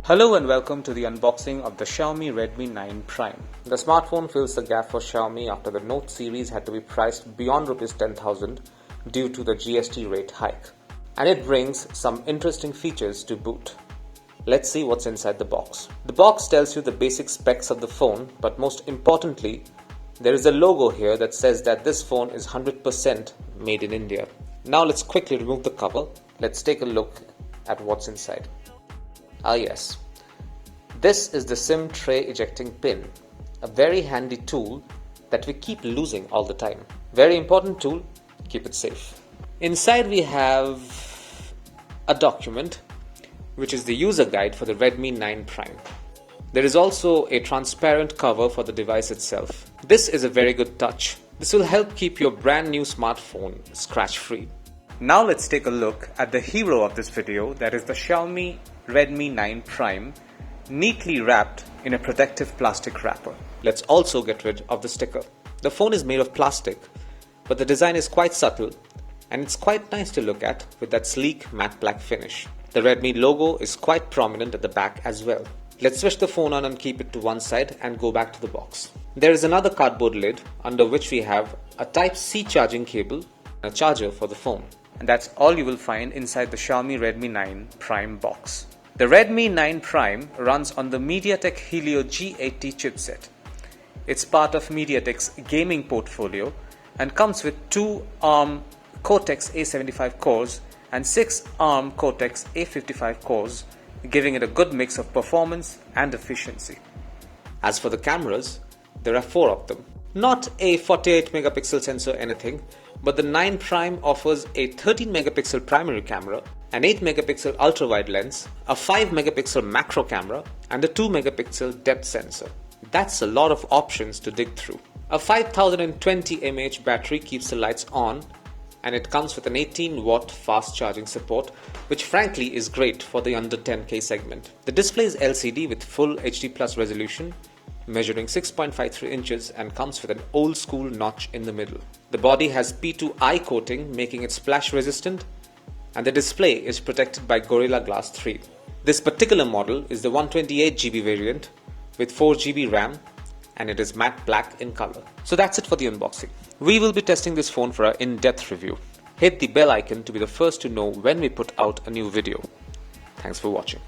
Hello and welcome to the unboxing of the Xiaomi Redmi 9 Prime. The smartphone fills the gap for Xiaomi after the Note series had to be priced beyond Rs 10,000 due to the GST rate hike. And it brings some interesting features to boot. Let's see what's inside the box. The box tells you the basic specs of the phone, but most importantly, there is a logo here that says that this phone is 100% made in India. Now let's quickly remove the cover. Let's take a look at what's inside. Ah yes, this is the SIM tray ejecting pin, a very handy tool that we keep losing all the time. Very important tool, keep it safe. Inside we have a document which is the user guide for the Redmi 9 Prime. There is also a transparent cover for the device itself. This is a very good touch. This will help keep your brand new smartphone scratch free. Now let's take a look at the hero of this video, that is the Xiaomi Redmi 9 Prime, neatly wrapped in a protective plastic wrapper. Let's also get rid of the sticker. The phone is made of plastic, but the design is quite subtle and it's quite nice to look at with that sleek matte black finish. The Redmi logo is quite prominent at the back as well. Let's switch the phone on and keep it to one side and go back to the box. There is another cardboard lid under which we have a Type-C charging cable and a charger for the phone. And that's all you will find inside the Xiaomi Redmi 9 Prime box. The Redmi 9 Prime runs on the MediaTek Helio G80 chipset. It's part of MediaTek's gaming portfolio and comes with 2 ARM Cortex-A75 cores and 6 ARM Cortex-A55 cores, giving it a good mix of performance and efficiency. As for the cameras, there are 4 of them. Not a 48 megapixel sensor anything, but the 9 Prime offers a 13 megapixel primary camera, an 8 megapixel ultra-wide lens, a 5 megapixel macro camera, and a 2 megapixel depth sensor. That's a lot of options to dig through. A 5020 mAh battery keeps the lights on, and it comes with an 18 watt fast charging support, which frankly is great for the under 10K segment. The display is LCD with full HD Plus resolution, measuring 6.53 inches and comes with an old school notch in the middle. The body has P2I coating, making it splash resistant, and the display is protected by Gorilla Glass 3. This particular model is the 128GB variant with 4GB RAM, and it is matte black in color. So that's it for the unboxing. We will be testing this phone for our in-depth review. Hit the bell icon to be the first to know when we put out a new video. Thanks for watching.